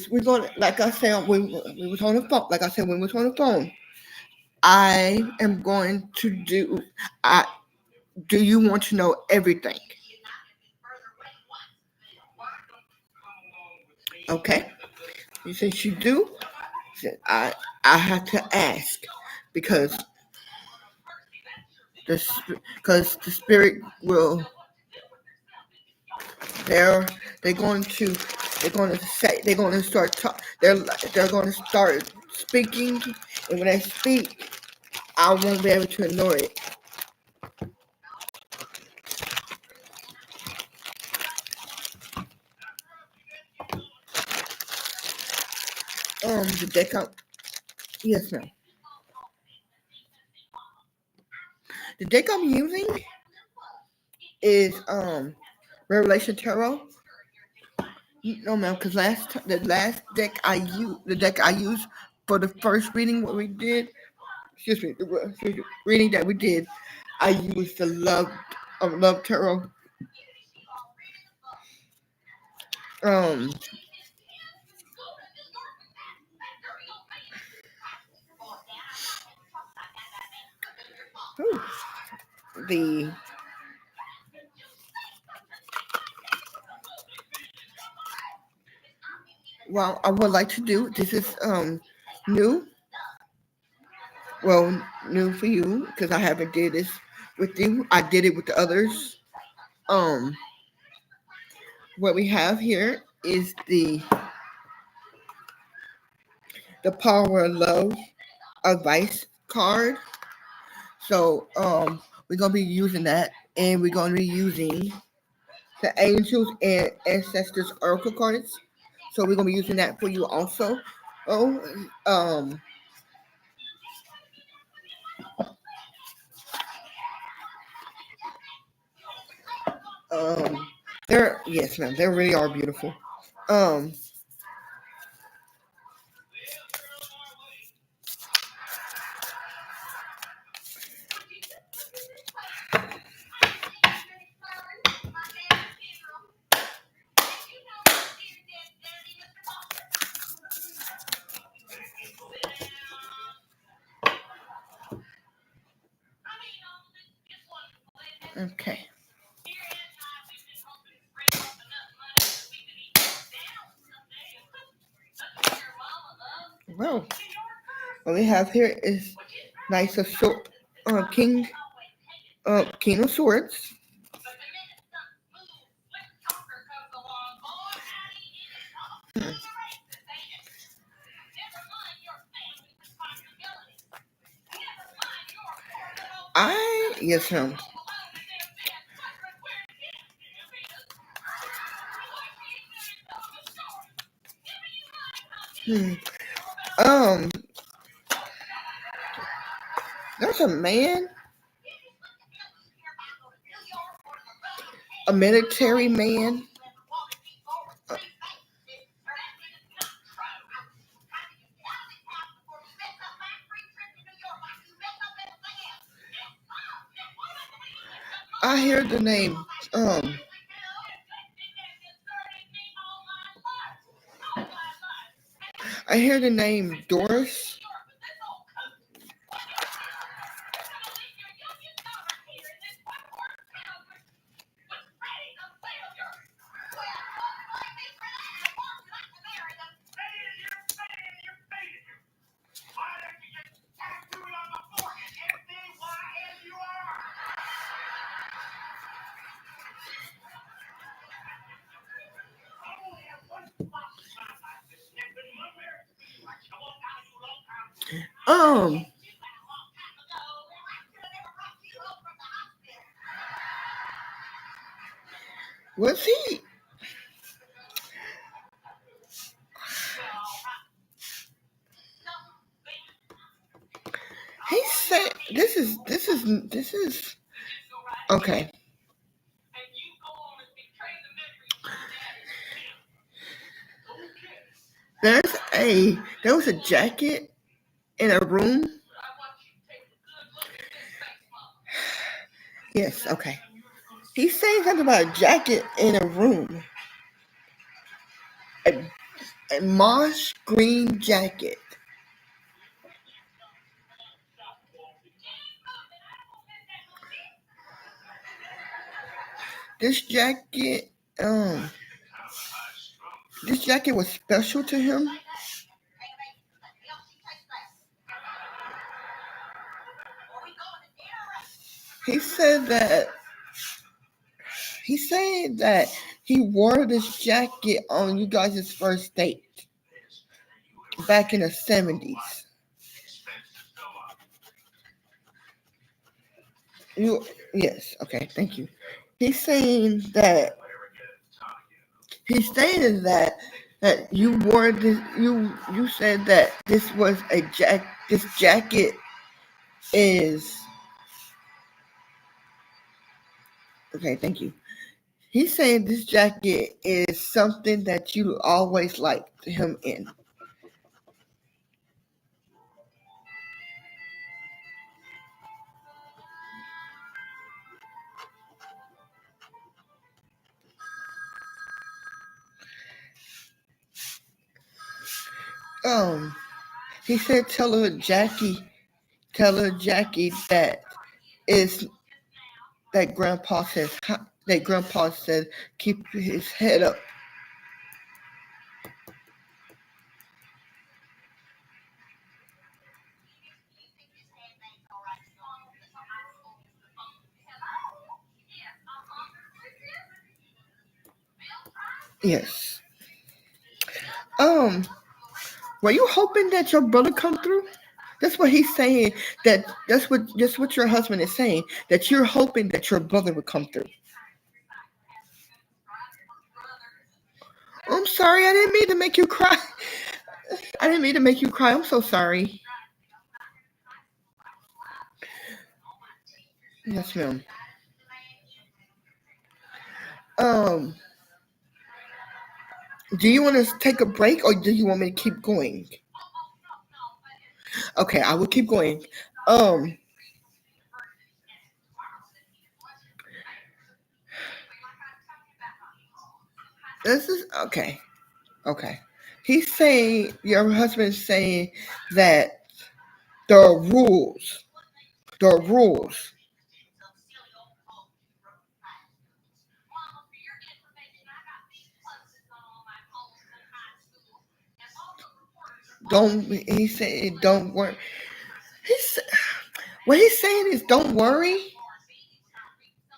we're going to, like I said, when we was on the phone, like I said, when we was on the phone, I am going to do, I, do you want to know everything? Okay. Since you do, I have to ask because the spirit will, they're they're going to they're going to start they're going to start speaking, and when they speak, I won't be able to ignore it. The deck I'm Yes, ma'am. The deck I'm using is Revelation Tarot. No, ma'am, because the last deck the deck I used for the first reading what we did, the reading that we did, I used the Love Tarot. Um, the Well, I would like to do this is new, well, new for you because I haven't did this with you. I did it with the others. Um, what we have here is the Power of Love advice card. So we're gonna be using that, and we're gonna be using the Angels and Ancestors Oracle cards. So we're gonna be using that for you also. Oh, they're yes, ma'am. They really are beautiful. Um, okay. Well, what we have here is Knights of Sword, King of Swords. Yes, ma'am. Hmm. Um, there's a man, a military man. I hear the name. Um, I hear the name Doris. Um, was he said this is okay. There was a jacket in a room. Yes, okay. He's saying something about a jacket in a room. a moss green jacket. This jacket, um, this jacket was special to him. He said that he said that he wore this jacket on you guys' first date back in the 70s. You yes, okay, thank you. He's saying that he stated that you wore this you said that this was this jacket is okay, thank you. He's saying this jacket is something that you always liked him in. Um, he said tell her Jackie that is that grandpa said keep his head up. Yes. Um, were you hoping that your brother come through? That's what he's saying. That's what your husband is saying. That you're hoping that your brother would come through. I'm sorry, I didn't mean to make you cry. I didn't mean to make you cry. I'm so sorry. Yes, ma'am. Um, do you want to take a break or do you want me to keep going? Okay, I will keep going. Um, this is okay. Okay. He's saying your husband's saying that the rules, the rules. Don't he said don't worry. He's what he's saying is don't worry.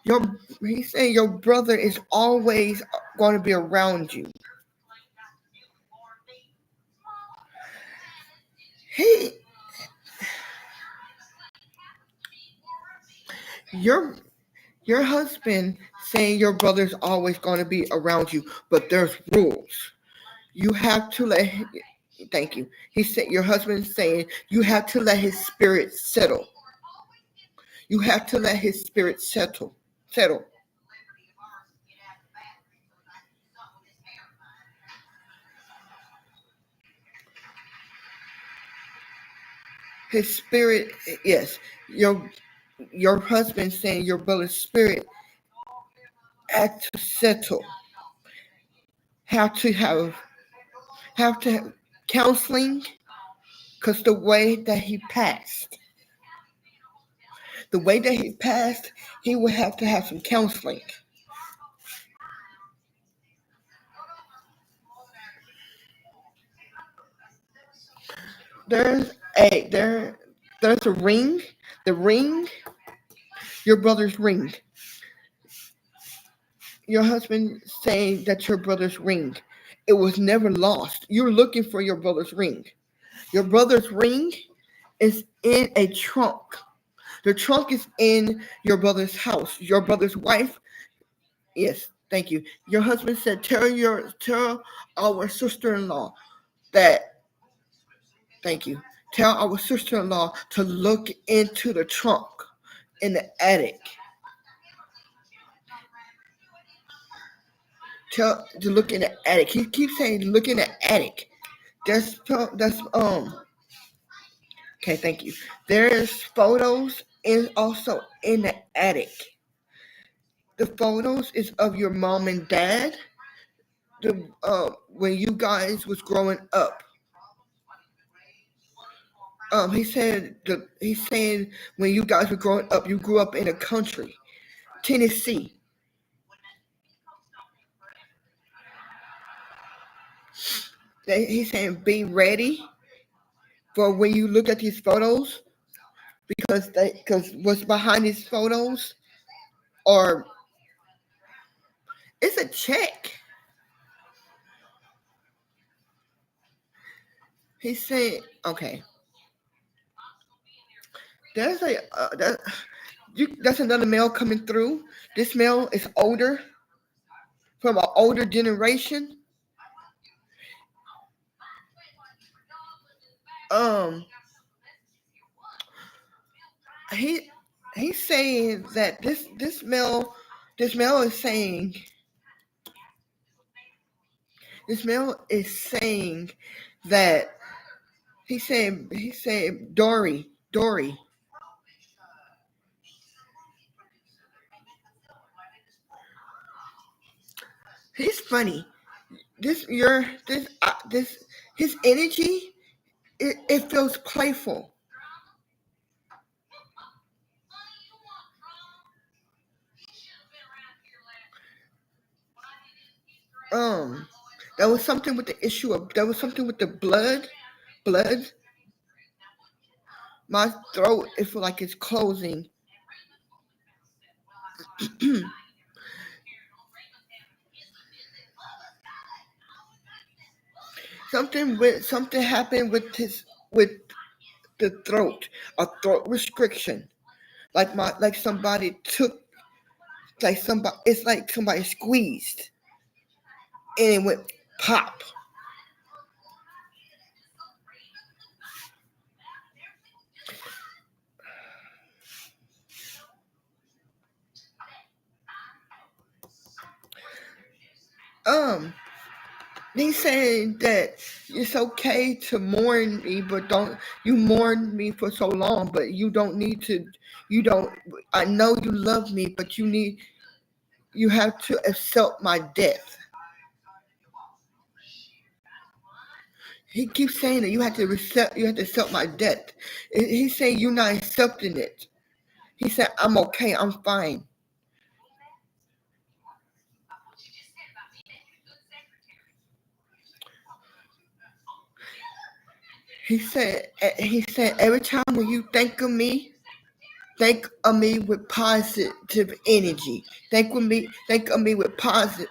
Your he's saying your brother is always going to be around you. He your your husband saying your brother's always going to be around you, but there's rules. You have to let thank you. He said your husband's saying you have to let his spirit settle. You have to let his spirit settle. His spirit, yes. Your husband saying your brother's spirit had to settle. Have to have counseling because the way that he passed, he would have to have some counseling. There's there's a ring, the ring, your brother's ring. Your husband saying that your brother's ring. It was never lost. You're looking for your brother's ring. Your brother's ring is in a trunk. The trunk is in your brother's house. Your brother's wife, yes, thank you. Your husband said, tell our sister-in-law that, thank you. Tell our sister-in-law to look into the trunk in the attic. Tell to look in the attic. He keeps saying look in the attic. That's okay, thank you. There's photos and also in the attic. The photos is of your mom and dad. when you guys was growing up. He's saying when you guys were growing up, you grew up in a country, Tennessee. He's saying be ready for when you look at these photos because what's behind these photos or it's a check. He said, okay, there's that's another mail coming through. This mail is older, from an older generation. Um, he he's saying that this mail is saying that he said Dory. He's funny. This his energy. It feels playful. Um, there was something with the issue of there was something with the blood. My throat, it feel like it's closing. Something happened with the throat, a throat restriction. Like somebody took like somebody it's like somebody squeezed and it went pop. Um, he's saying that it's okay to mourn me, but don't you mourn me for so long, but you don't need to. You don't. I know you love me, but you have to accept my death. He keeps saying that you have to accept my death. He's saying you're not accepting it. He said I'm okay, I'm fine. He said every time when you think of me with positive energy. Think of me with positive.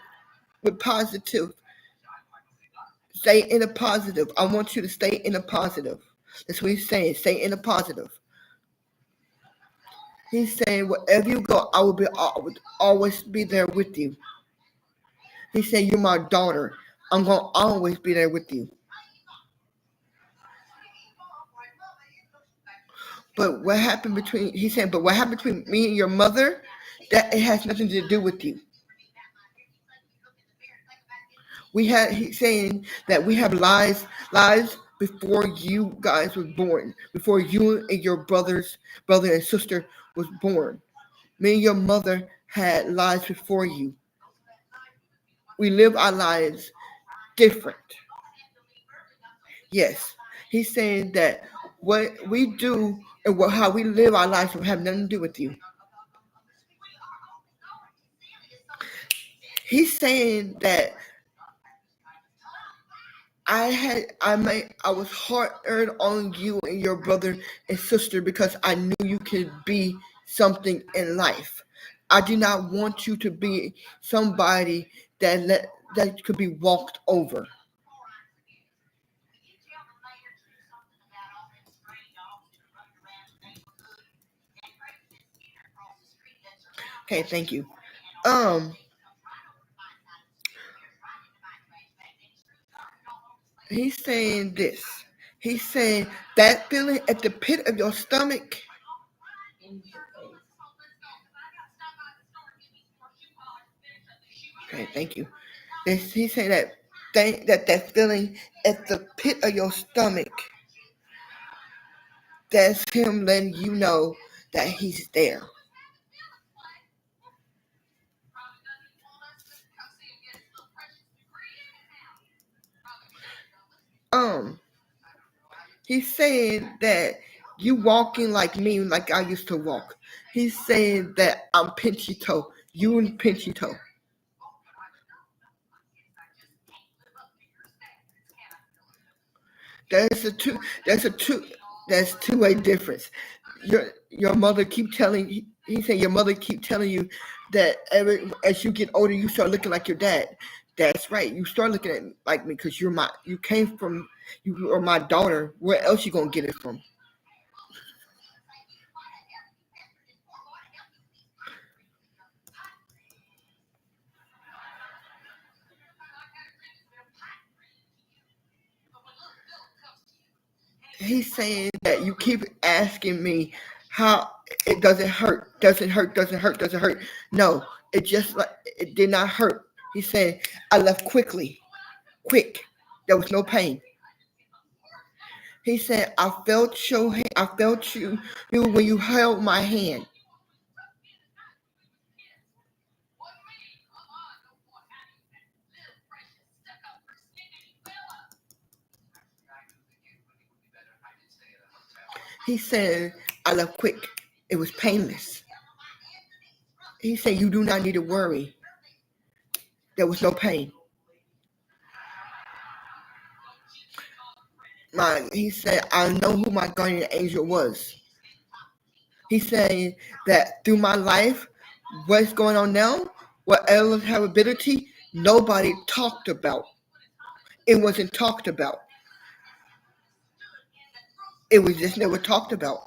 Stay in a positive. I want you to stay in a positive. That's what he's saying. Stay in a positive. He's saying wherever you go, I would always be there with you. He said you're my daughter. I'm gonna always be there with you. But what happened between he said, but what happened between me and your mother, that it has nothing to do with you. He's saying that we have lives before you guys was born, before you and your brother and sister was born. Me and your mother had lives before you. We live our lives different. Yes. He's saying that what we do and how we live our lives will have nothing to do with you. He's saying that I was hard earned on you and your brother and sister because I knew you could be something in life. I did not want you to be somebody that could be walked over. Okay, thank you. Um, he's saying this. He's saying that feeling at the pit of your stomach. Okay, thank you. He's saying that feeling at the pit of your stomach. That's him letting you know that he's there. um he's saying that you walking like me, like I used to walk. He's saying that I'm pinchy toe. You and pinchy toe. There's a two. There's a two. There's two-way difference. Your mother keep telling. He said your mother keep telling you that as you get older, you start looking like your dad. That's right. You start looking at like me because you came from you are my daughter. Where else you gonna get it from? He's saying that you keep asking me how it doesn't hurt, doesn't hurt, doesn't hurt, doesn't hurt. No, it just like it did not hurt. He said I left quickly, quick. There was no pain. He said I felt you when you held my hand. He said I left quick. It was painless. He said you do not need to worry. There was no pain. He said I know who my guardian angel was. He said that through my life, what's going on now, what Ella's habitability, nobody talked about. It wasn't talked about. It was just never talked about.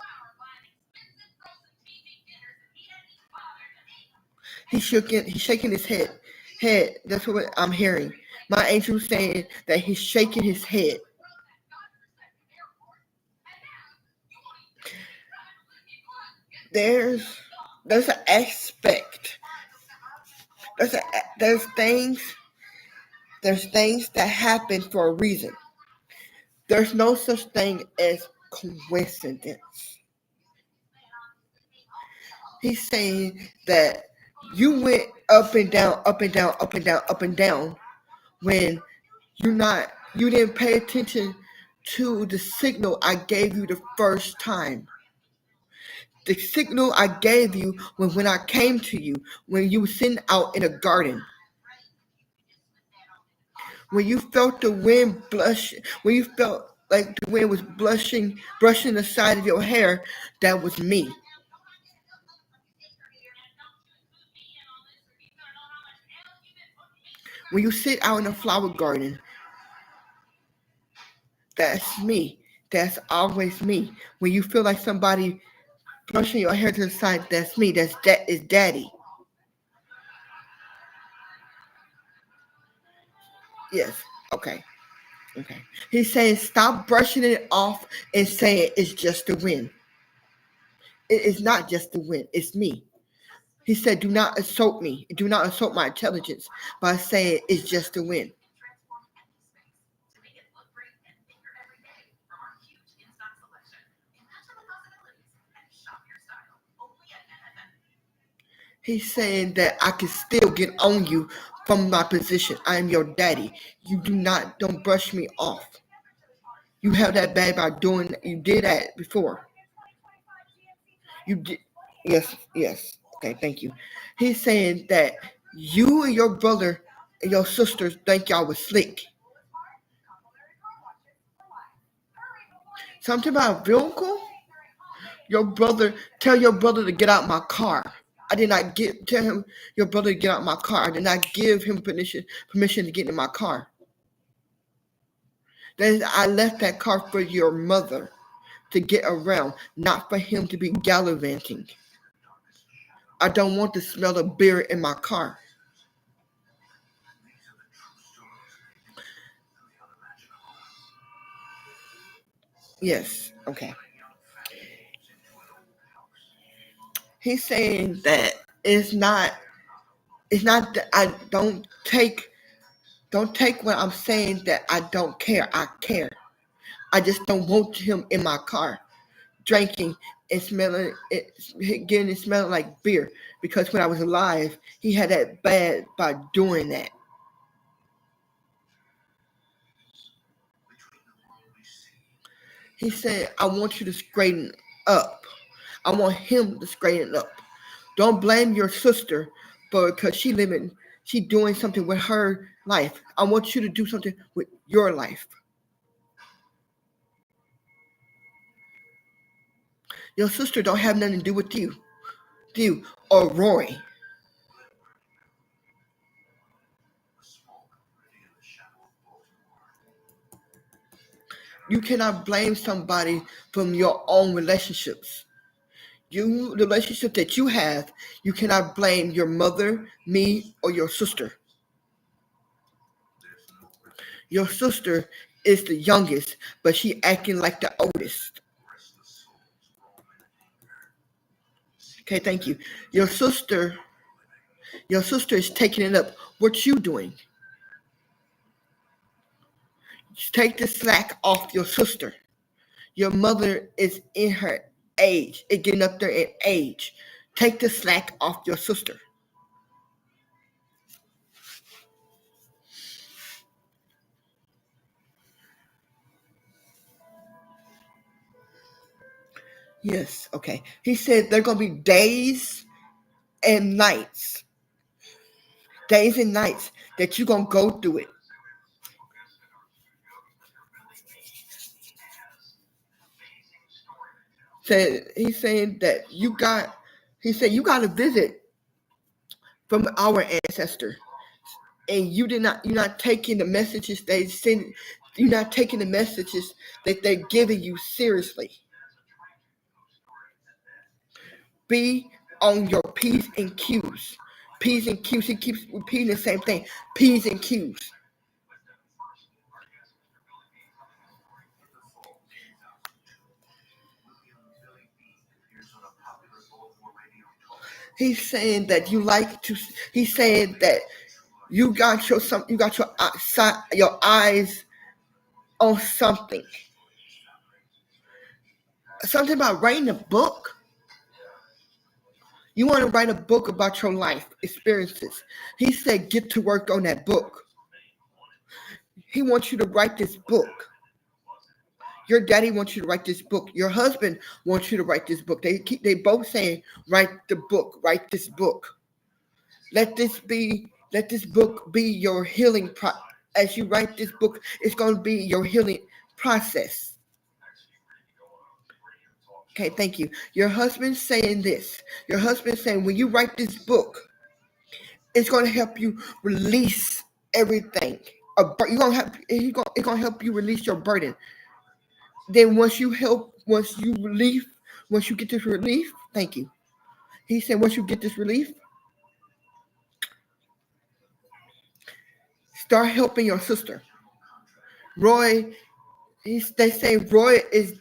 He's shaking his head. Head. That's what I'm hearing. My angel saying that he's shaking his head. There's an aspect. There's things that happen for a reason. There's no such thing as coincidence. He's saying that you went up and down, up and down, up and down, up and down when you didn't pay attention to the signal I gave you the first time. The signal I gave you when I came to you, when you were sitting out in a garden. When you felt the wind blush, when you felt like the wind was brushing the side of your hair, that was me. When you sit out in a flower garden, that's me. That's always me. When you feel like somebody brushing your hair to the side, that's me. That is daddy. Yes. Okay. Okay. He's saying stop brushing it off and saying it's just the wind. It is not just the wind. It's me. He said, do not assault me. Do not assault my intelligence by saying it's just the wind. He's saying that I can still get on you from my position. I am your daddy. Don't brush me off. You have that bad by doing, you did that before. You did, yes, yes. Okay, thank you. He's saying that you and your brother and your sisters think y'all was slick. Something about a vehicle? Tell your brother to get out my car. I did not tell him your brother to get out my car. I did not give him permission to get in my car. Then I left that car for your mother to get around, not for him to be gallivanting. I don't want the smell of beer in my car. Yes, okay. He's saying that it's not that I don't take what I'm saying that I don't care. I care. I just don't want him in my car drinking and getting it smelling like beer. Because when I was alive, he had that bad by doing that. He said, I want you to straighten up. I want him to straighten up. Don't blame your sister because she doing something with her life. I want you to do something with your life. Your sister don't have nothing to do with you or Roy. You cannot blame somebody from your own relationships. The relationship that you have, you cannot blame your mother, me, or your sister. Your sister is the youngest, but she acting like the oldest. Okay, thank you. Your sister is taking it up. What you doing? Take the slack off your sister. Your mother is in her age, getting up there in age. Take the slack off your sister. Yes, okay. He said there are going to be days and nights that you're going to go through it. He's saying that you got a visit from our ancestor, and you're not taking the messages they send. You're not taking the messages that they're giving you seriously. Be on your P's and Q's. P's and Q's. He keeps repeating the same thing. P's and Q's. He's saying that He's saying that you got your eyes on something. Something about writing a book. You want to write a book about your life experiences. He said, get to work on that book. He wants you to write this book. Your daddy wants you to write this book. Your husband wants you to write this book. They both saying, write the book, write this book. Let this book be your healing as you write this book, it's going to be your healing process. Okay, thank you. Your husband's saying this. Your husband's saying when you write this book, it's going to help you release everything. It's going to help you release your burden. Then once you get this relief, thank you. He said once you get this relief, start helping your sister. Roy, they say Roy is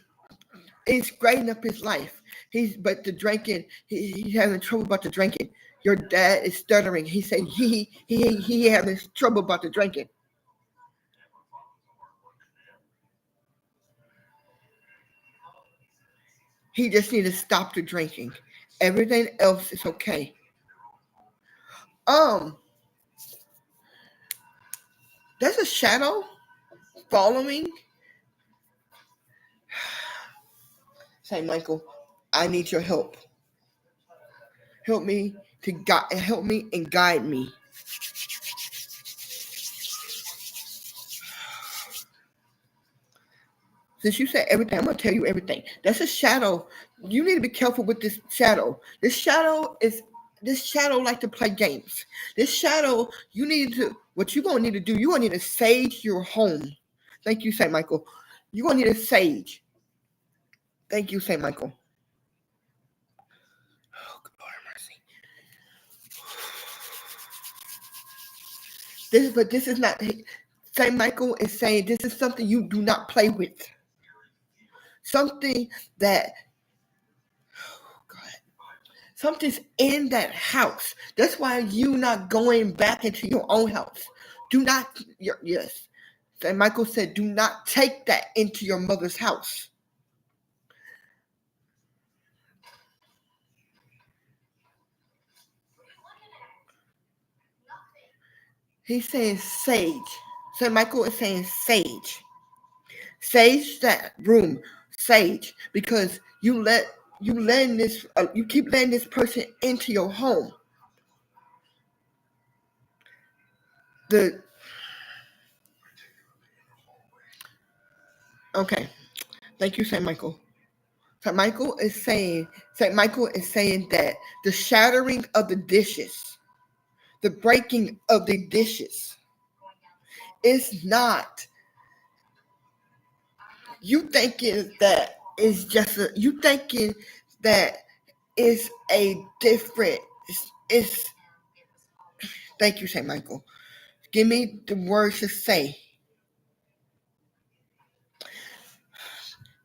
straightening up his life. But the drinking, he's having trouble about the drinking. Your dad is stuttering. He said he having trouble about the drinking. He just need to stop the drinking. Everything else is okay. There's a shadow following. Say, Michael, I need your help. Help me and guide me. Since you said everything, I'm gonna tell you everything. That's a shadow. You need to be careful with this shadow. This shadow like to play games. This shadow, what you're gonna need to do, you're gonna need to sage your home. Thank you, St. Michael. You're gonna need a sage. Thank you, St. Michael. Oh, good Lord mercy. This is not. St. Michael is saying this is something you do not play with. Something that. Something's in that house. That's why you not going back into your own house. Do not. Yes. St. Michael said, do not take that into your mother's house. He's saying sage. St. Michael is saying sage. Sage that room. Sage, because you keep letting this person into your home. Okay, thank you, Saint Michael. Saint Michael is saying that the shattering of the dishes, the breaking of the dishes, is not you thinking that is just you thinking that is a different. It's thank you, Saint Michael. Give me the words to say.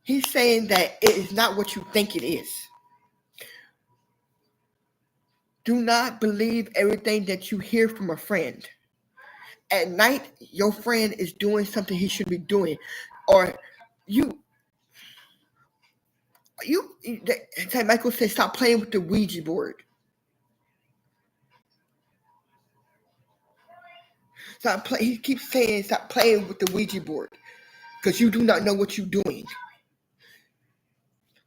He's saying that it is not what you think it is. Do not believe everything that you hear from a friend. At night, your friend is doing something he should be doing, or you. Saint Michael said, stop playing with the Ouija board. He keeps saying, stop playing with the Ouija board, because you do not know what you're doing.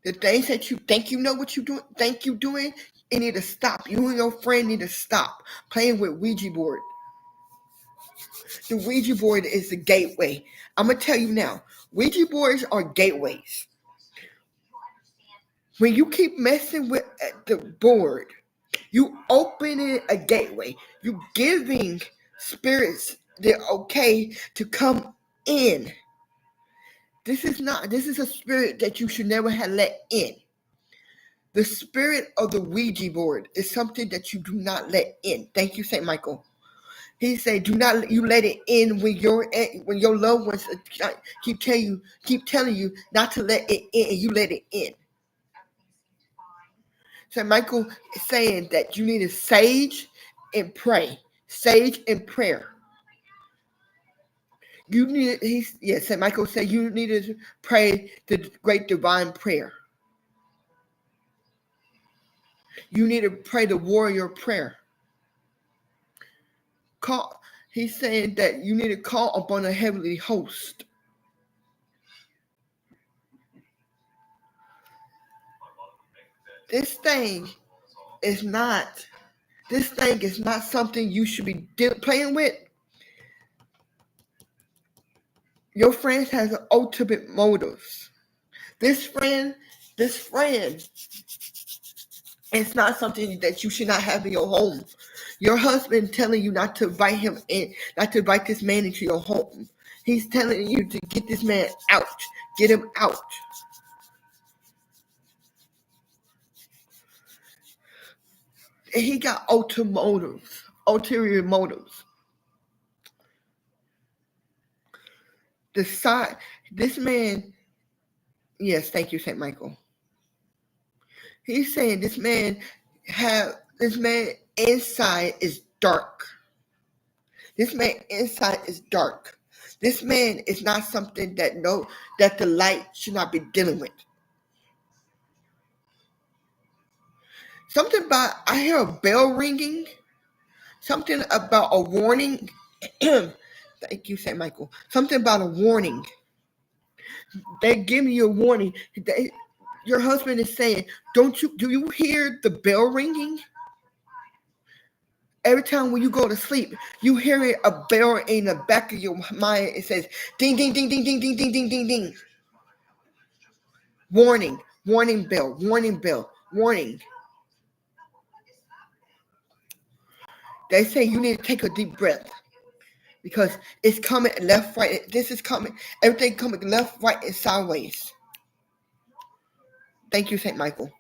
The things that you think you know what you're doing, you need to stop. You and your friend need to stop playing with Ouija board. The Ouija board is the gateway. I'm going to tell you now, Ouija boards are gateways. When you keep messing with the board, you opening a gateway. You giving spirits the okay to come in. This is a spirit that you should never have let in. The spirit of the Ouija board is something that you do not let in. Thank you, Saint Michael. He said, "Do not you let it in when your loved ones keep telling you not to let it in, and you let it in." Saint Michael is saying that you need to sage and pray, sage and prayer. Saint Michael said you need to pray the great divine prayer. You need to pray the warrior prayer. He's saying that you need to call upon a heavenly host. This thing is not something you should be playing with. Your friend has ultimate motives. This friend it's not something that you should not have in your home. Your husband telling you not to invite him in, not to invite this man into your home. He's telling you to get this man out. Get him out. And he got ulterior motives. This man, yes, thank you, Saint Michael. He's saying this man inside is dark. This man inside is dark. This man is not something that the light should not be dealing with. Something about I hear a bell ringing. Something about a warning. Thank you, Saint Michael. Something about a warning. They give you a warning. Your husband is saying, do you hear the bell ringing? Every time when you go to sleep, you hear a bell in the back of your mind. It says, ding, ding, ding, ding, ding, ding, ding, ding, ding, ding. Warning, warning bell, warning bell, warning. They say you need to take a deep breath because it's coming left, right. This is coming. Everything coming left, right, and sideways. Thank you, Saint Michael.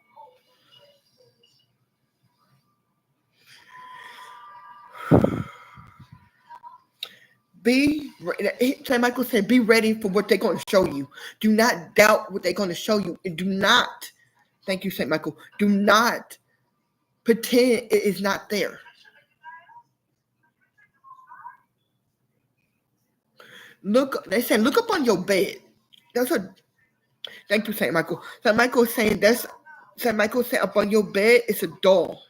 Saint Michael said, be ready for what they're going to show you. Do not doubt what they're going to show you. And do not, thank you, Saint Michael, do not pretend it is not there. They said, look up on your bed. Thank you, Saint Michael. Saint Michael is saying Saint Michael said up on your bed is a doll.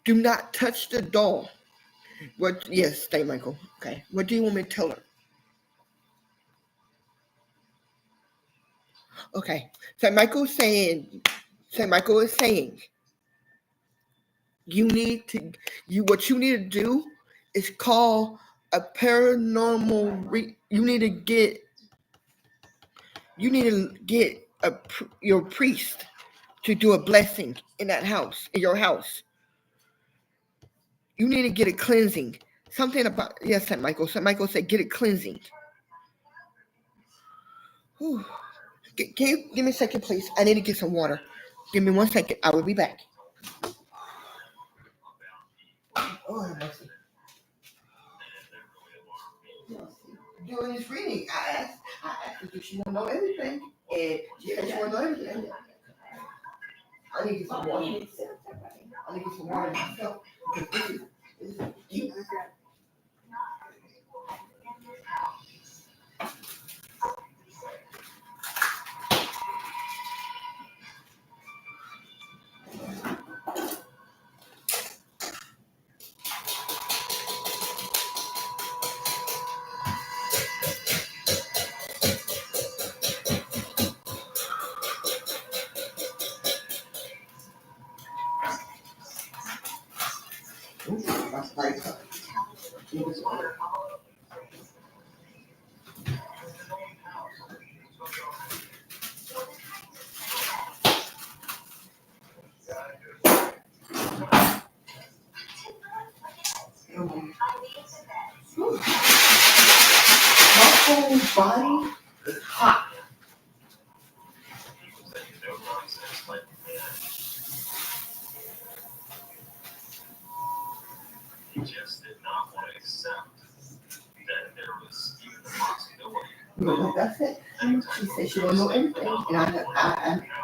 Do not touch the doll. Yes, Saint Michael. Okay. What do you want me to tell her? Okay. St. Michael is saying you need to what you need to do is call a paranormal you need to get your priest to do a blessing in your house. You need to get a cleansing. Something about yes, St. Michael. St. Michael said get a cleansing. Whew. Can you give me a second, please? I need to get some water. Give me 1 second. I will be back. Oh, mercy. During this reading, I asked her, she want to know everything. And she said she want to know everything. I need to get some water. I need to get some water myself. Because this is deep. That's right. My whole body is hot. You know what that said? She said she want to know everything. And I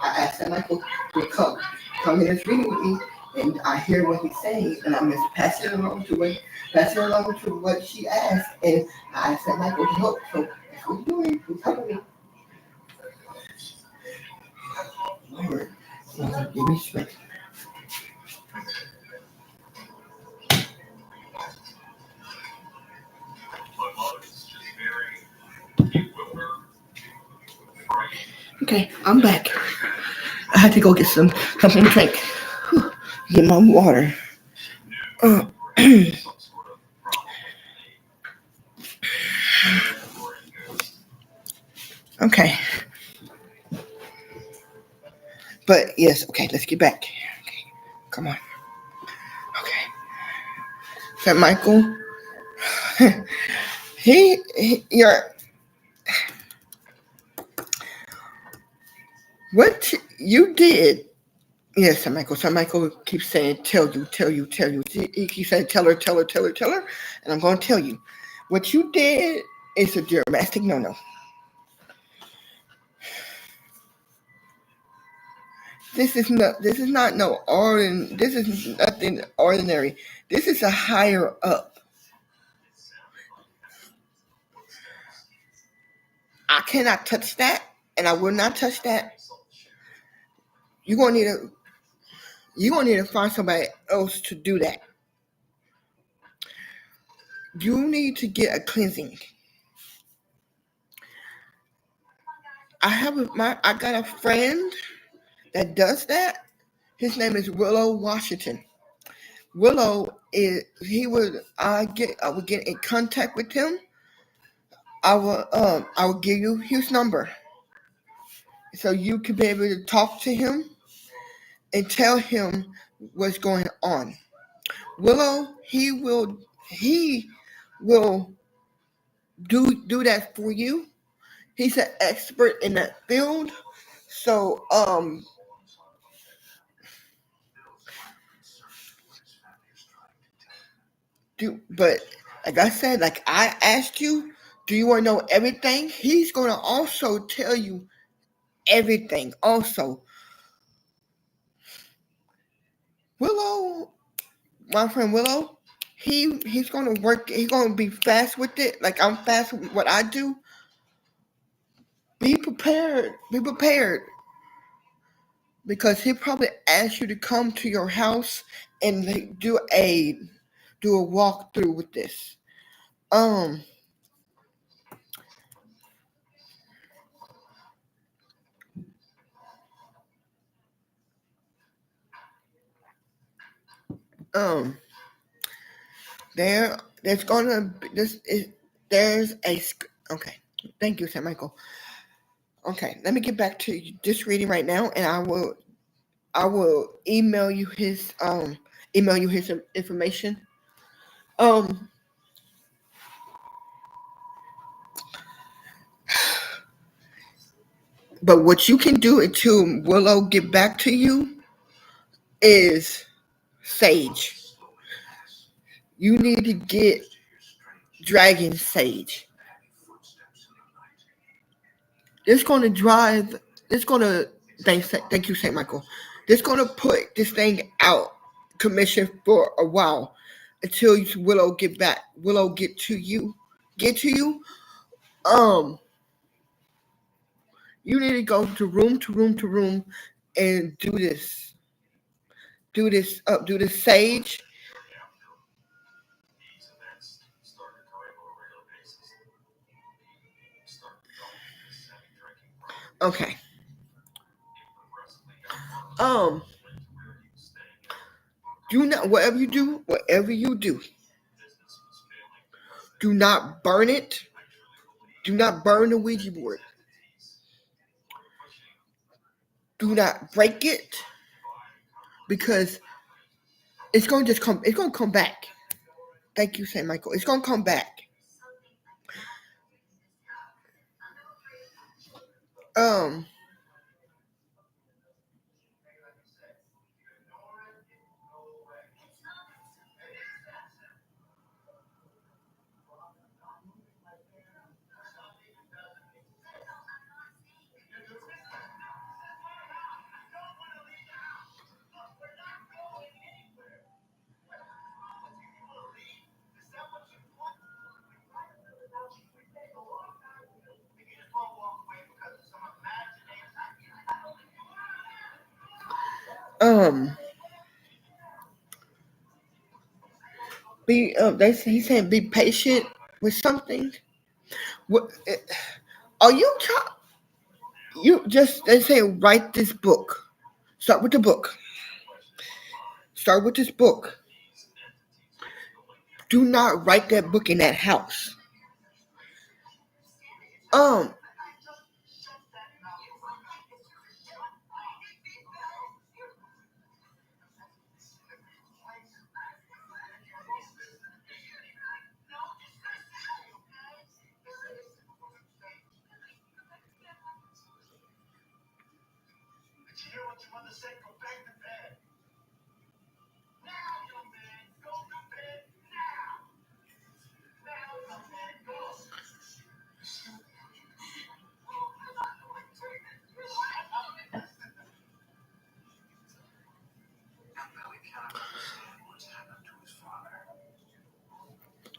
asked her, Michael to come here and read with me. And I hear what he's saying. And I'm just passing it along to what she asked. And I asked Michael to help. So that's what he's doing. He's helping me. Lord, give me strength. Okay, I'm back. I had to go get something to drink. Get my water. Okay. But yes, okay, let's get back. Okay, come on. Okay. St. Michael, you're, what you did. Yes, St. Michael. St. Michael keeps saying, tell you. He keeps saying, tell her. And I'm going to tell you. What you did is a dramatic no-no. This is nothing ordinary. This is a higher up. I cannot touch that, and I will not touch that. You're gonna need to find somebody else to do that. You need to get a cleansing. I got a friend that does that. His name is Willow Washington. Willow I would get in contact with him. I will give you his number. So you can be able to talk to him and tell him what's going on. Willow, he will do that for you. He's an expert in that field. So but like I said, like I asked you, do you want to know everything? He's gonna also tell you everything. Also, Willow, my friend Willow, he's gonna work. He's gonna be fast with it. Like I'm fast with what I do. Be prepared. Be prepared. Because he probably asked you to come to your house and do a walkthrough with this. Um, Um, there's gonna be, there's a okay. Thank you, Saint Michael. Okay, let me get back to this reading right now, and I will email you his information. Um, but what you can do until Willow get back to you is sage. You need to get dragon sage. It's going to drive. It's going to thank you, Saint Michael. It's going to put this thing out commission for a while until Willow get back. Willow get to you. Get to you. Um, you need to go to room to room to room and do this. Do this sage. Okay. Um, do not whatever you do not burn it. Do not burn the Ouija board. Do not break it because it's going to just come. It's going to come back. Thank you, Saint Michael. It's going to come back. Um. Um. Be. He said be patient with something. What? Are you trying? You just they say write this book. Start with the book. Start with this book. Do not write that book in that house. Um.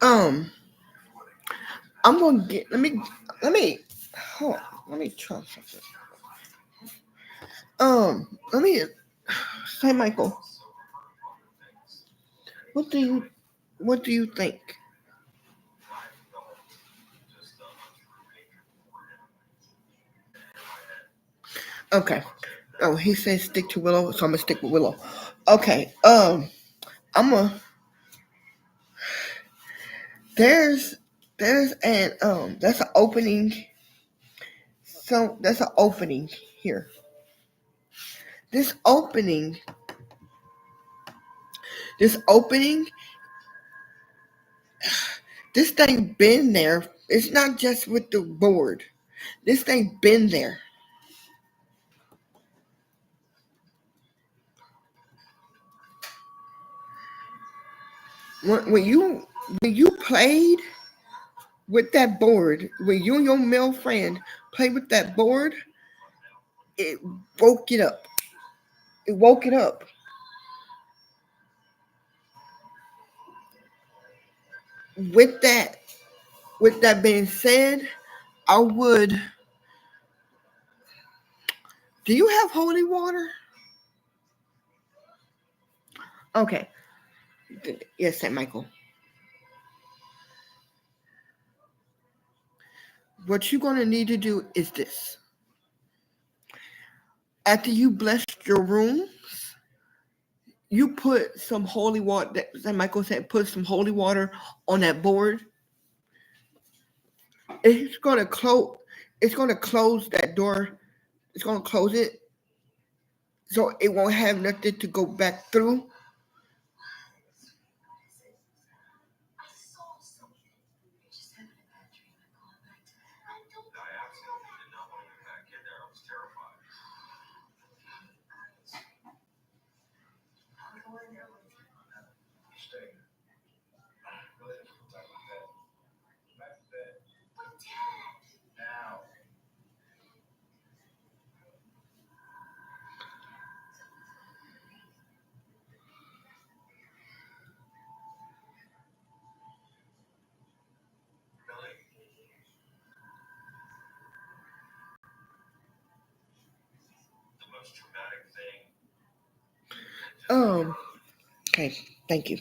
Um. I'm gonna get. Let me. Hold on. Let me try something. Let me say, Michael. What do you What do you think? Okay. Oh, he says stick to Willow, so I'm gonna stick with Willow. Okay. I'm gonna. There's that's an opening. So that's an opening here. This opening. This opening. This thing been there. It's not just with the board. This thing been there. When you played with that board, when you and your male friend played with that board, it woke it up. It woke it up. With that being said, I would. Do you have holy water? Okay. Yes, Saint Michael. What you're gonna need to do is this. After you bless your rooms, you put some holy water. That Michael said, put some holy water on that board. It's gonna close. It's gonna close that door. It's gonna close it, so it won't have nothing to go back through. Okay. Thank you.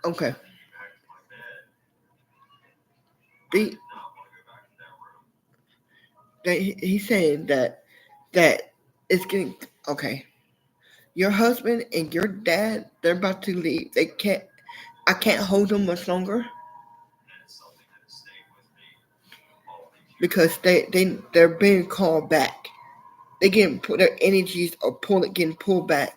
Okay. He he's saying that it's getting okay. Your husband and your dad, they're about to leave. They can't. I can't hold them much longer because they're being called back. They getting put their energies are getting pulled back.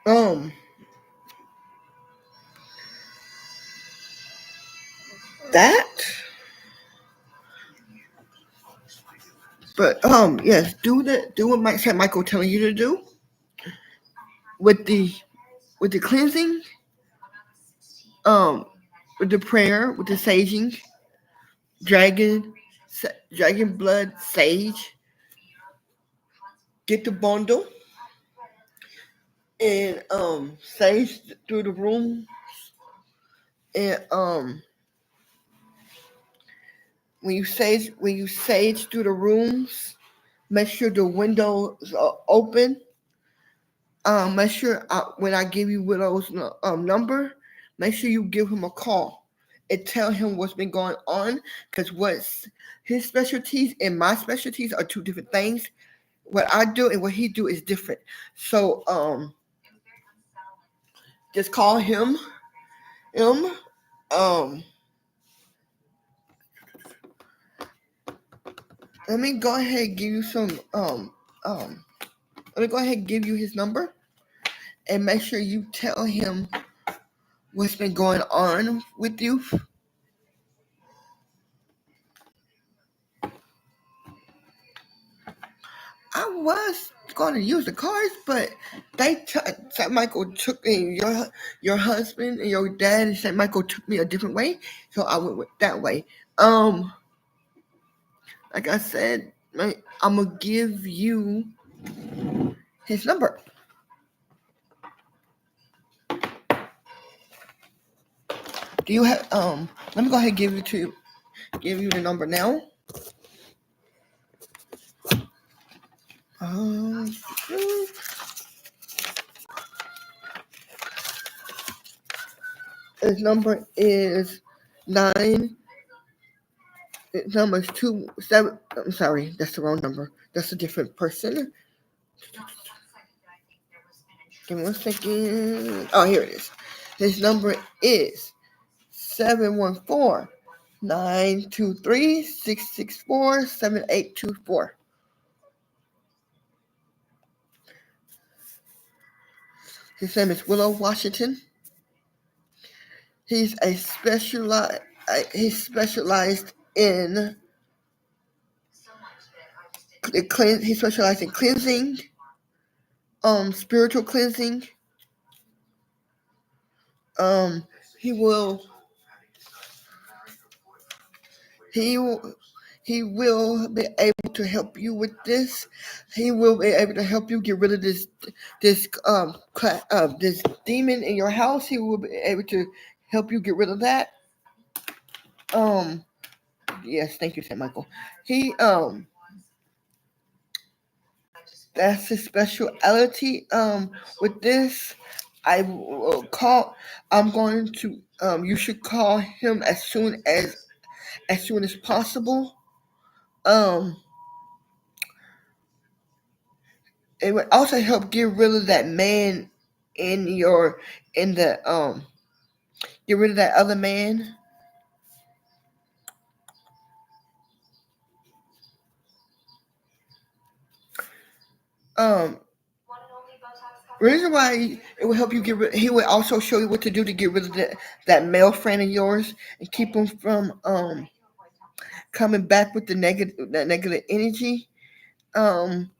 Um, that. But yes, do what Mike said. Michael telling you to do with the cleansing, um, with the prayer, with the saging, dragon, dragon blood, sage. Get the bundle and sage through the room and when you sage through the rooms, make sure the windows are open. Make sure when I give you Willow's number, make sure you give him a call and tell him what's been going on. Because what's his specialties and my specialties are two different things. What I do and what he do is different. So just call him. Um, let me go ahead and give you some let me go ahead and give you his number and make sure you tell him what's been going on with you. I was going to use the cards, but Saint Michael took me, your husband and your dad and Saint Michael took me a different way, so I went with that way. Like I said, I'm gonna give you his number. Do you have Let me go ahead and give you the number now. His number is 9. His number is 27. I'm sorry, that's the wrong number. That's a different person. Give me 1 second. Oh, here it is. His number is 714-923-664-7824. His name is Willow Washington. He's specialized in he specialized in cleansing, spiritual cleansing. He will be able to help you with this. He will be able to help you get rid of this demon in your house. He will be able to help you get rid of that. Yes, thank you, Saint Michael. He that's his speciality. With this, I will call. I'm going to. You should call him as soon as as soon as possible. Um, it would also help get rid of that man in the get rid of that other man. Um, reason why it will help you get rid. He will also show you what to do to get rid of that male friend of yours and keep him from coming back with that negative energy. Um,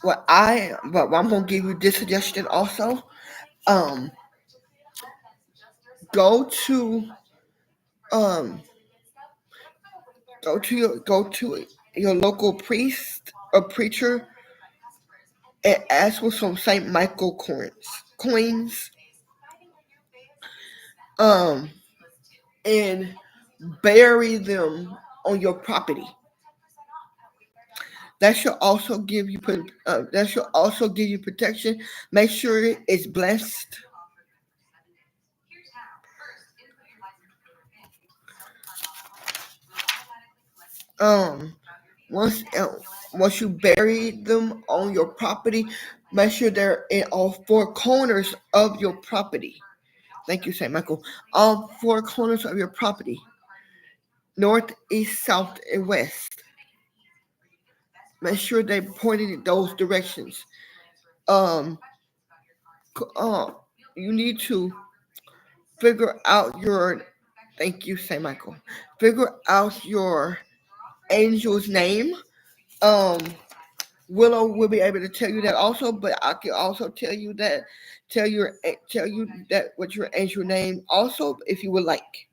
but I'm gonna give you this suggestion also. Um, go to um go to your local priest or preacher and ask for some Saint Michael coins, um, and bury them on your property. That should also give you protection. Make sure it's blessed. Um, once uh, once you bury them on your property, make sure they're in all four corners of your property. Thank you, Saint Michael. All four corners of your property, north, east, south, and west. Make sure they pointed in those directions. Um, uh, you need to figure out your. Thank you, Saint Michael. Figure out your angel's name. Um, Willow will be able to tell you that also, but I can also tell you that what your angel name also if you would like.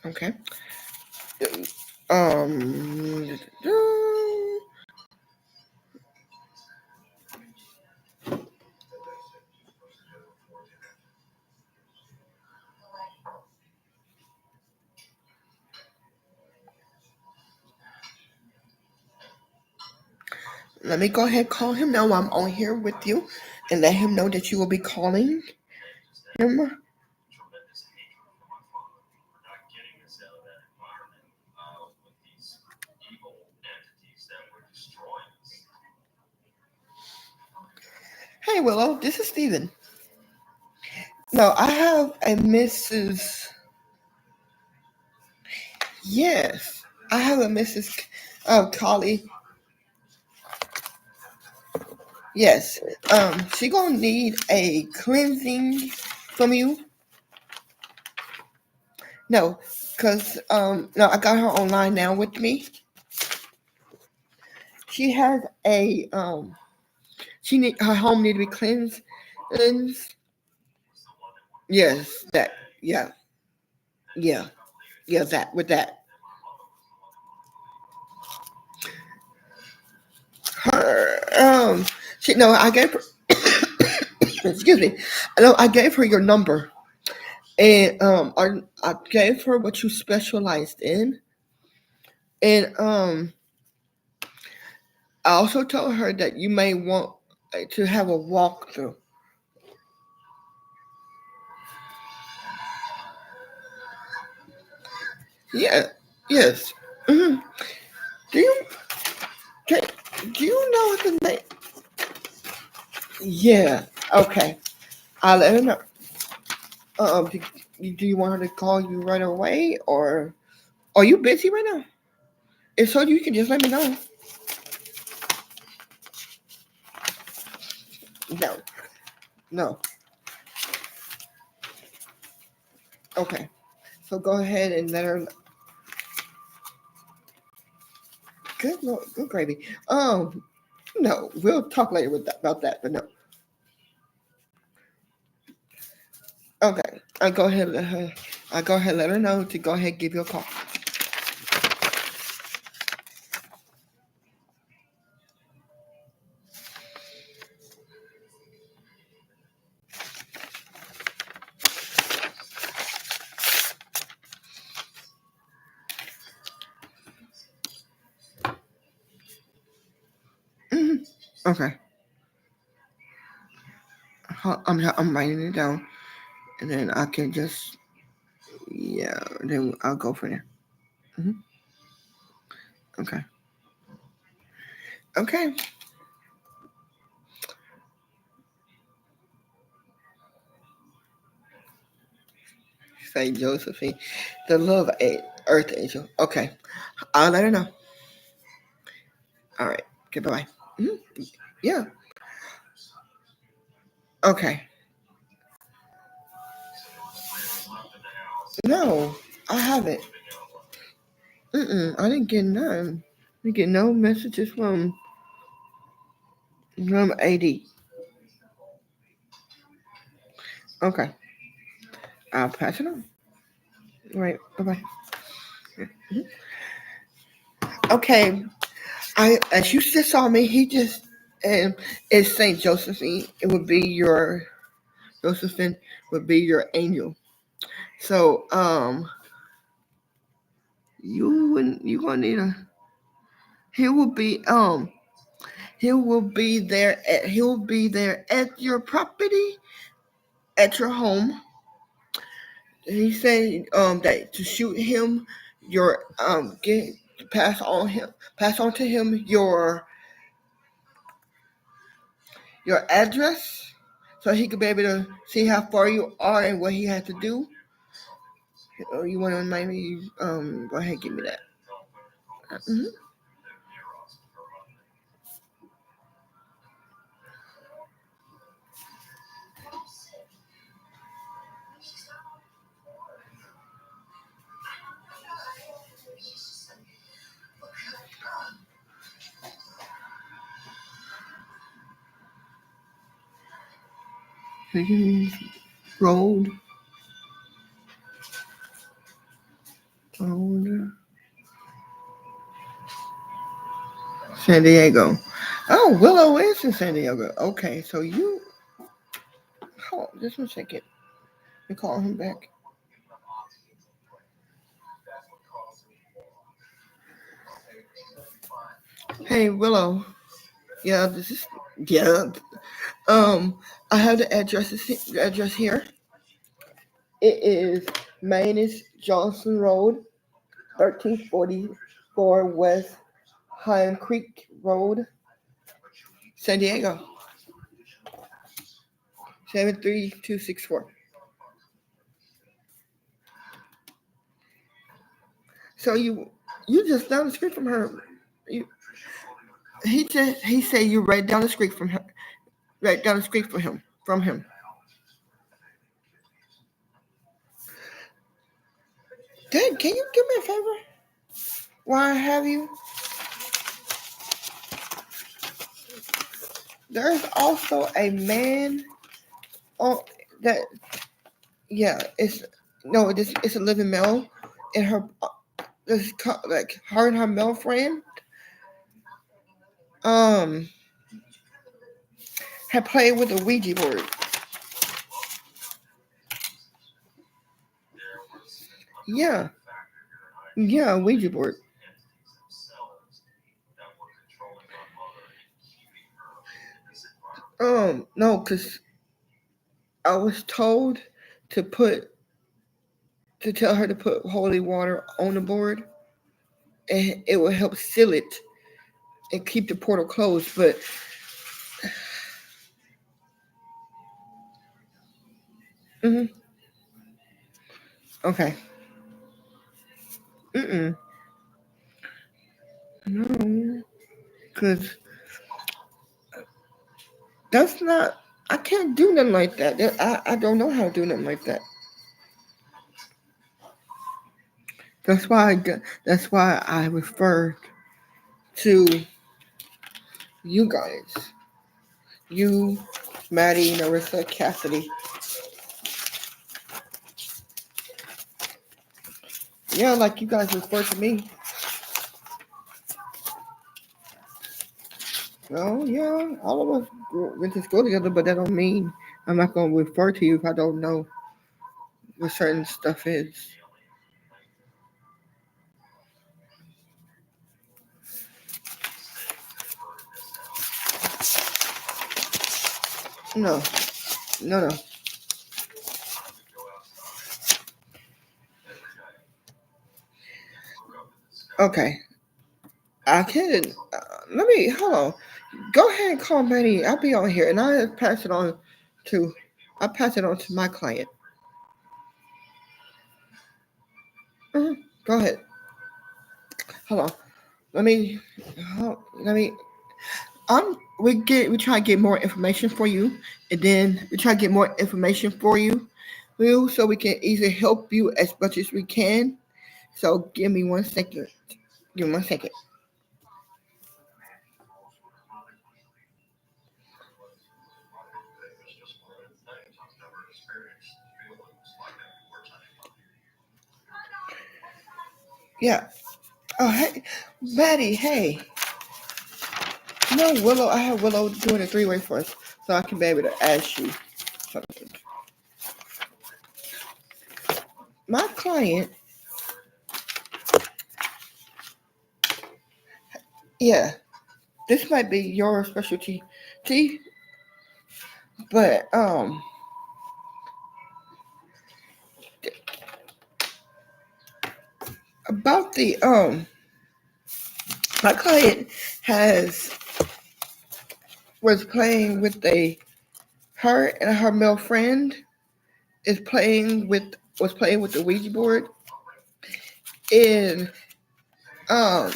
Okay. Um. Let me go ahead and call him now while I'm on here with you, and let him know that you will be calling him. Hey Willow, this is Steven. No, I have a Mrs. Yes, I have a Mrs. Collie. Yes. She gonna need a cleansing from you. No, cause no, I got her online now with me. She has a she need her home need to be cleansed. Yes, that yeah, yeah, yeah, that with that. Her she no, I gave her excuse me. No, I gave her your number. And I gave her what you specialized in. And I also told her that you may want to have a walkthrough. Yeah, yes. hmm Do you can, do you know the name? Yeah. Okay. I'll let her know. Do, do you want her to call you right away, or are you busy right now? If so, you can just let me know. No, no. Okay. So go ahead and let her. Good Lord, good gravy. No, we'll talk later about that. But no. Okay. I go ahead and let her. I go ahead and let her know to go ahead and give you a call. Okay. I'm writing it down, and then I can just then I'll go from there. Hmm. Okay. Okay. Saint Josephine, the Earth Angel. Okay. I'll let her know. All right. Okay. Bye. Hmm. Yeah. Okay. No, I haven't. I didn't get none. I didn't get no messages from AD. Okay. I'll pass it on. All right. Bye bye. Okay. As you just saw me, he just it's Saint Josephine. It would be your Josephine would be your angel. So you gonna need a he will be he will be there at your property at your home. He said that to shoot him your get pass on to him your address so he could be able to see how far you are and what he had to do. You want to remind me? Go ahead, give me that. Mm-hmm. Road, road, San Diego. Oh, Willow is in San Diego. Okay, so you hold on, just one second. We call him back. Hey, Willow. Yeah, this is yeah. I have the address here. It is Manus Johnson Road, 1344 West Highland Creek Road, San Diego, 73264. So you just down the street from her. You, he said you right down the street from her, right down the street from him. Dad, can you do me a favor? Why have you? There's also a man on that. Yeah, it's a living male, and like her and her male friend um had played with a Ouija board. Yeah, yeah, a Ouija board. No, cause I was told to tell her to put holy water on the board, and it will help seal it and keep the portal closed. But mm-hmm, okay, no, cause that's not. I can't do nothing like that. I don't know how to do nothing like that. That's why I refer to you guys, you, Maddie, Narissa, Cassidy. Yeah, like you guys refer to me. Well, yeah, all of us went to school together, but that don't mean I'm not gonna refer to you if I don't know what certain stuff is. No, no. Okay. I can. Let me hold on. Go ahead and call Betty. I'll be on here, and I'll pass it on to. I'll pass it on to my client. Go ahead. Hold on. Let me. Let me. We try to get more information for you, and then we try to get more information for you, so we can easily help you as much as we can. So give me 1 second. Give me 1 second. Yeah. Oh hey, Betty. Hey. No, Willow. I have Willow doing a three-way for us, so I can be able to ask you something. My client. Yeah. This might be your specialty, but about the my client has was playing with her and her male friend is playing with was playing with the Ouija board, and um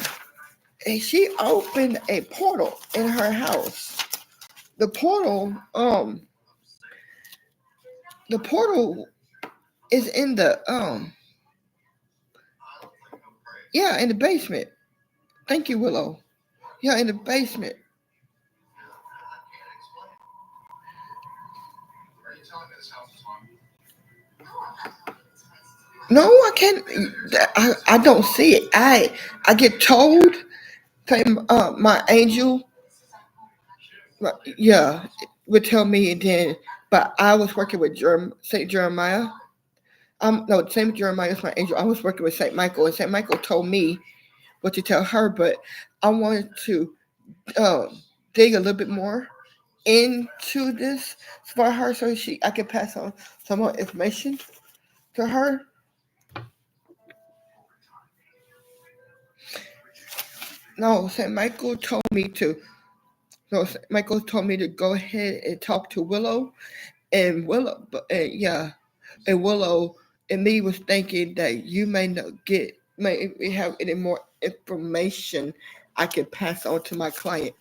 and she opened a portal in her house. The portal the portal is in the yeah, in the basement. Thank you, Willow. Yeah, in the basement. No, I can't. I don't see it. I get told. My angel, yeah, would tell me, and then, but I was working with Saint Jeremiah. No, Saint Jeremiah is my angel. I was working with Saint Michael, and Saint Michael told me what to tell her, but I wanted to dig a little bit more into this for her, so I can pass on some more information to her. No, Saint Michael told me to. No, Michael told me to go ahead and talk to Willow, and Willow, yeah, and Willow and me was thinking that you may have any more information I can pass on to my client.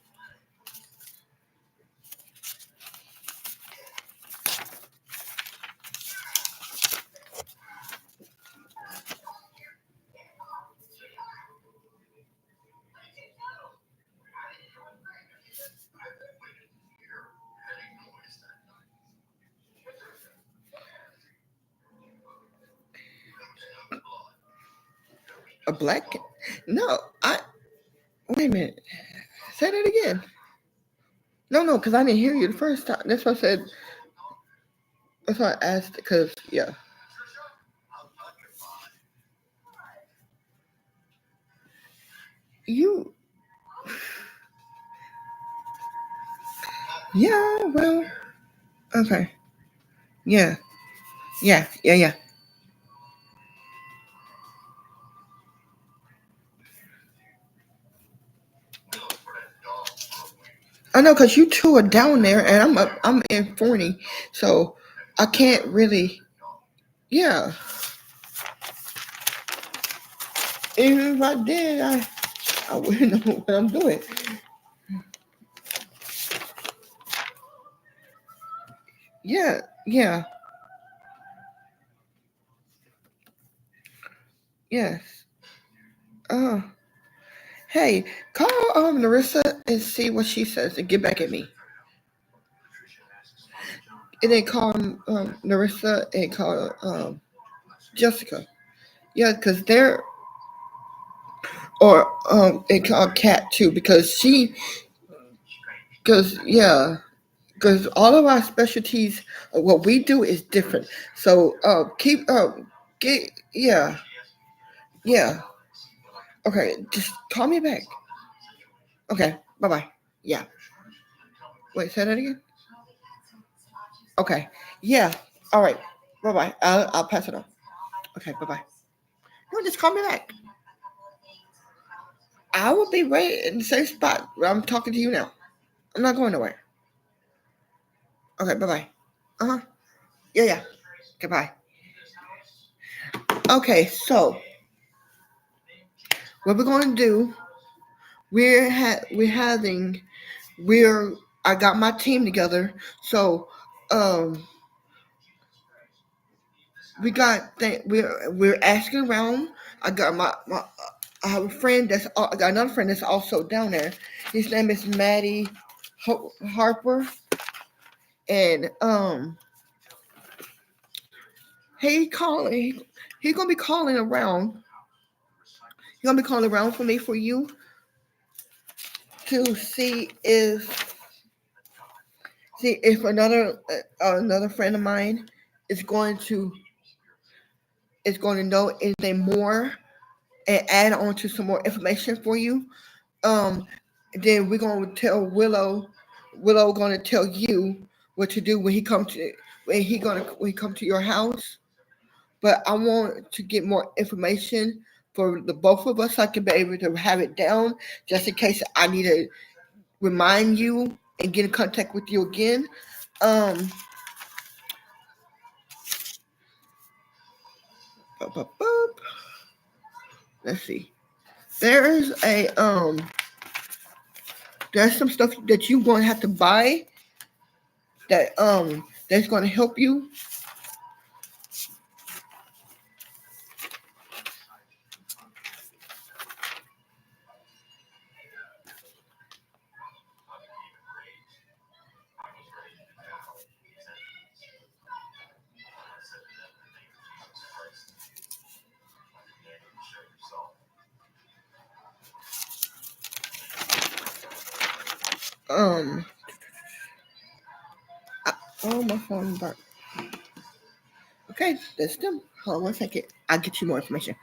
A black? No, I. Wait a minute. Say that again. No, because I didn't hear you the first time. That's what I said. That's why I asked. Because yeah, you. Yeah. Well. Okay. Yeah. Yeah. I know, because you two are down there, and I'm up. I'm in 40, so I can't really. Yeah. Even if I did, I wouldn't know what I'm doing. Yeah, yeah, yes. Uh, hey, call Narissa and see what she says and get back at me. And then call Narissa and call Jessica. Yeah, because they're or and call Kat too because yeah, because all of our specialties, what we do is different. So keep get yeah. Okay, just call me back. Okay, bye bye. Yeah. Wait, say that again. Okay. Yeah. All right. Bye bye. I'll pass it on. Okay. Bye bye. No, just call me back. I will be right in the same spot where I'm talking to you now. I'm not going nowhere. Okay. Bye bye. Uh huh. Yeah. Yeah. Goodbye. Okay. So what we're going to do? We're having we're I got my team together. So um we're asking around. I got my I have a friend I got another friend that's also down there. His name is Maddie Harper, and he's gonna be calling around. He's gonna be calling around for me for you to see if another friend of mine is going to know anything more and add on to some more information for you. Um, then we're gonna tell Willow. Willow gonna tell you what to do when he come to your house. But I want to get more information for the both of us. So I can be able to have it down just in case I need to remind you and get in contact with you again. Um, bup, bup, bup. Let's see. There's a there's some stuff that you're gonna have to buy that's gonna help you. Um, oh, my phone burnt. Okay, that's them. Hold on 1 second. I'll get you more information.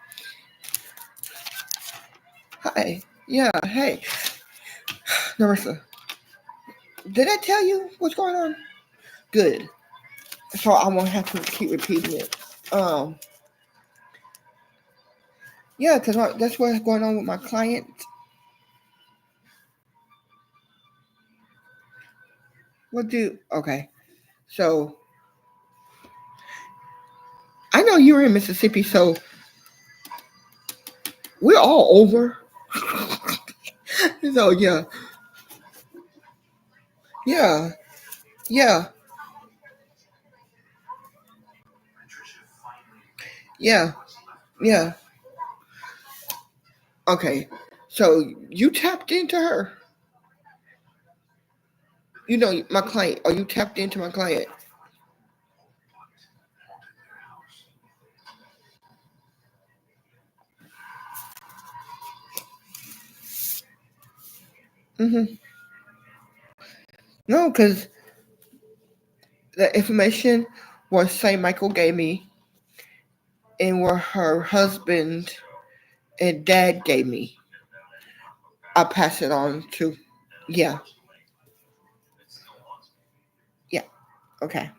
Hi. Yeah, hey. Narissa, did I tell you what's going on? Good. So I won't have to keep repeating it. Yeah, because that's what's going on with my client. Okay. So I know you're in Mississippi, so we're all over. So yeah, yeah, yeah, yeah. Okay. So you tapped into her. You know my client. Are you tapped into my client? Mm-hmm. No, because the information was Saint Michael gave me, and what her husband and dad gave me. I'll pass it on to. Yeah, yeah. Okay.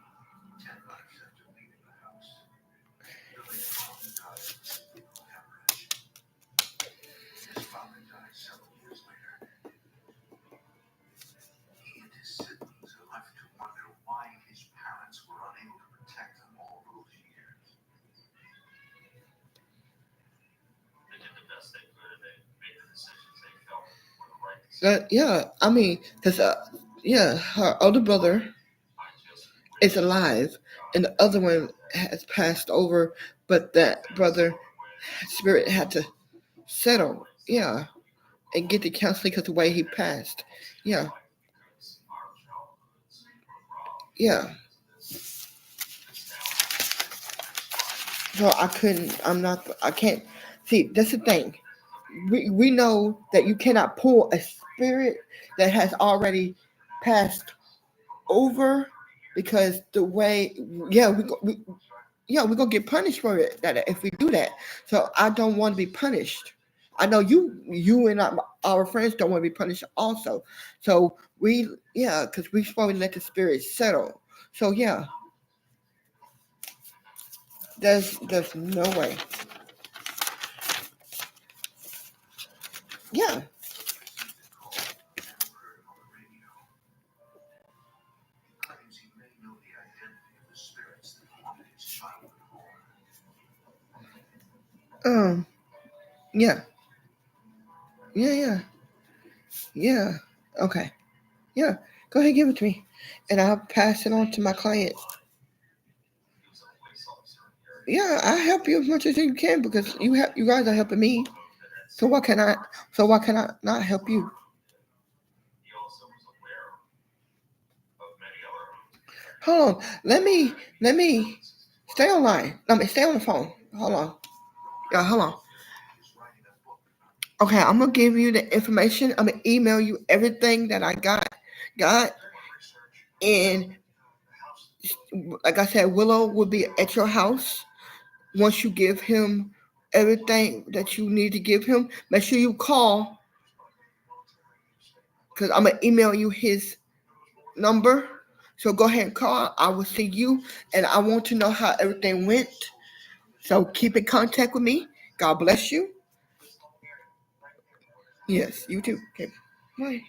Yeah, I mean, because yeah, her older brother is alive, and the other one has passed over, but that brother spirit had to settle. Yeah, and get the counseling because the way he passed. Yeah, yeah. So I couldn't. I'm not. I can't. See, that's the thing. We know that you cannot pull a spirit that has already passed over because the way. Yeah, we're gonna get punished for it. That if we do that, so I don't want to be punished. I know you and our friends don't want to be punished also. So yeah, because we're supposed to let the spirit settle. So yeah, there's no way. Yeah. Yeah. Yeah. Yeah. Okay. Yeah. Go ahead, give it to me, and I'll pass it on to my client. Yeah, I help you as much as you can because you guys are helping me. So why can I? So why can I not help you? Hold on. Let me stay online. Let me stay on the phone. Hold on. Yeah, hold on. Okay, I'm gonna give you the information. I'm gonna email you everything that I got, and like I said, Willow will be at your house once you give him everything that you need to give him. Make sure you call because I'm gonna email you his number. So go ahead and call. I will see you, and I want to know how everything went. So keep in contact with me. God bless you. Yes, you too. Okay, bye.